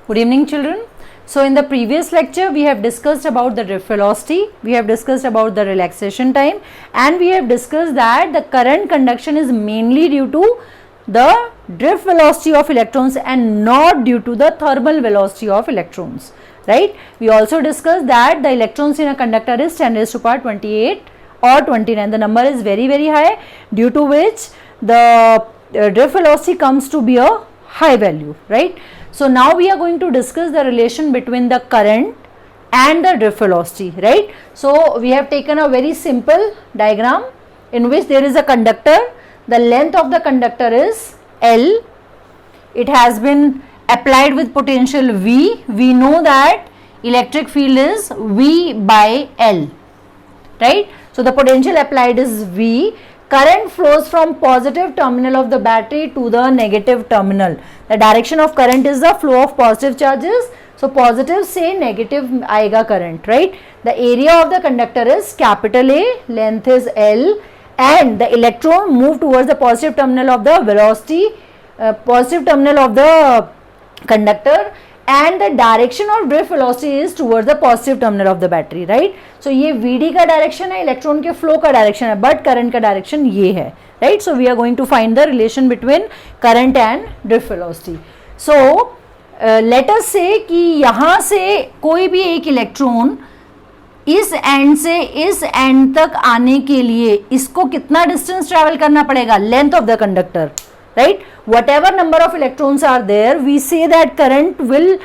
Good evening, children. So in the previous lecture we have discussed about the drift velocity, we have discussed about the relaxation time, and we have discussed that the current conduction is mainly due to the drift velocity of electrons and not due to the thermal velocity of electrons, right? We also discussed that the electrons in a conductor is 10 raised to power 28 or 29. The number is very high, due to which the drift velocity comes to be a high value, right? So now we are going to discuss the relation between the current and the drift velocity, right? So we have taken a very simple diagram in which there is a conductor. The length of the conductor is L. It has been applied with potential V. We know that electric field is V by L, right? So the potential applied is V. Current flows from positive terminal of the battery to the negative terminal. The direction of current is the flow of positive charges. So positive से negative आएगा current, right? The area of the conductor is capital A, length is L, and the electron move towards the positive terminal of the velocity, positive terminal of the conductor, and the direction of drift velocity is towards the positive terminal of the battery, right? So ये VD का direction है, electron के flow का direction है, but current का direction ये है, right? So we are going to find the relation between current and drift velocity. So let us say कि यहाँ से कोई भी एक इलेक्ट्रॉन इस एंड से इस एंड तक आने के लिए इसको कितना डिस्टेंस ट्रैवल करना पड़ेगा? Length of the conductor, right? Whatever number of electrons are there, we say that current will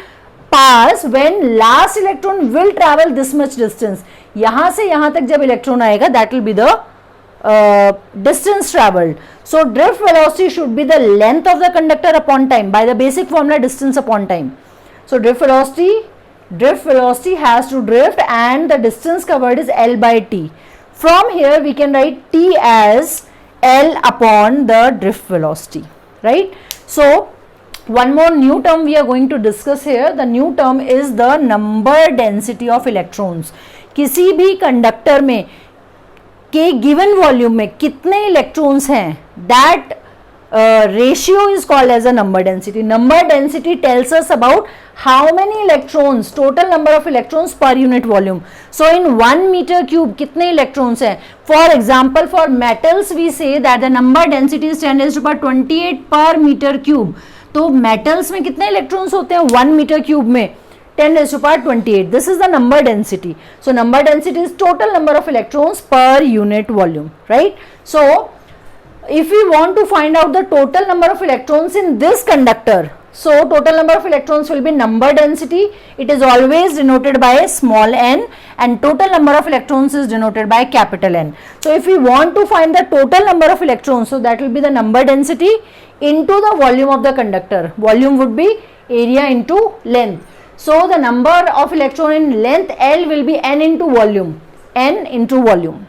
pass when last electron will travel this much distance. यहाँ से यहाँ तक जब इलेक्ट्रॉन आएगा, that will be the distance traveled. So drift velocity should be the length of the conductor upon time by the basic formula distance upon time. So drift velocity has to drift, and the distance covered is L by T. From here we can write T as L upon the drift velocity, right? So one more new term we are going to discuss here. The new term is the number density of electrons. किसी भी conductor में के given volume में कितने electrons हैं, that ratio is called as a number density. Number density tells us about how many electrons, total number of electrons per unit volume. So in 1 meter cube कितने electrons हैं? For example, for metals we say that the number density is 10 raised to power 28 per meter cube. तो metals में कितने electrons होते हैं 1 meter cube में? 10 raised to power 28. This is the number density. So number density is total number of electrons per unit volume, right? So if we want to find out the total number of electrons in this conductor, so total number of electrons will be number density. It is always denoted by a small n, and total number of electrons is denoted by capital N. So if we want to find the total number of electrons, so that will be the number density into the volume of the conductor. Volume would be area into length. So the number of electron in length L will be n into volume, n into volume.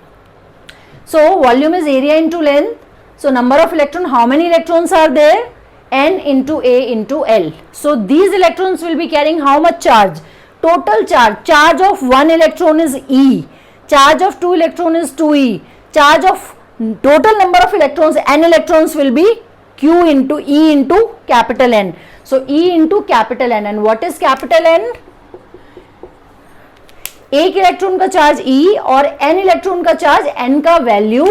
So volume is area into length. So number of electron, how many electrons are there? N into A into L. So these electrons will be carrying how much charge? Total charge. Charge of 1 electron is E. Charge of 2 electron is 2E. Charge of total number of electrons, N electrons, will be Q into E into capital N. So E into capital N. And what is capital N? एक electron का charge E और N electron का charge N का value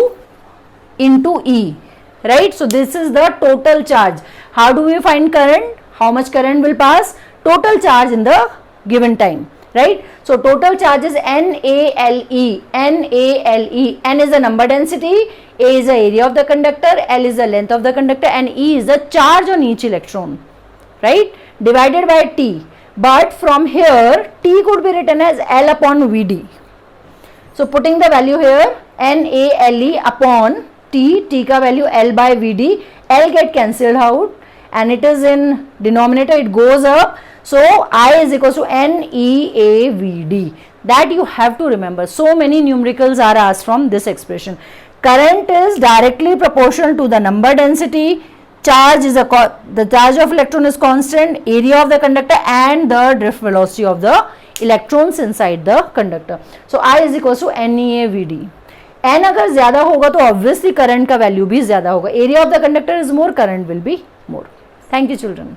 into E, right? So this is the total charge. How do we find current? How much current will pass? Total charge in the given time, right? So total charge is NaLe. NaLe. N is the number density, A is the area of the conductor, L is the length of the conductor, and E is the charge on each electron, right? Divided by T. But from here T could be written as L upon Vd. So putting the value here, NaLe upon T का value L by Vd, L get cancelled out and it is in denominator, it goes up. So I is equals to NeAVd. That you have to remember. So many numericals are asked from this expression. Current is directly proportional to the number density. Charge is the charge of electron is constant, area of the conductor, and the drift velocity of the electrons inside the conductor. So I is equals to NeAVd. N अगर ज्यादा होगा तो obviously current का value भी ज्यादा होगा. Area of the conductor is more, current will be more. Thank you children.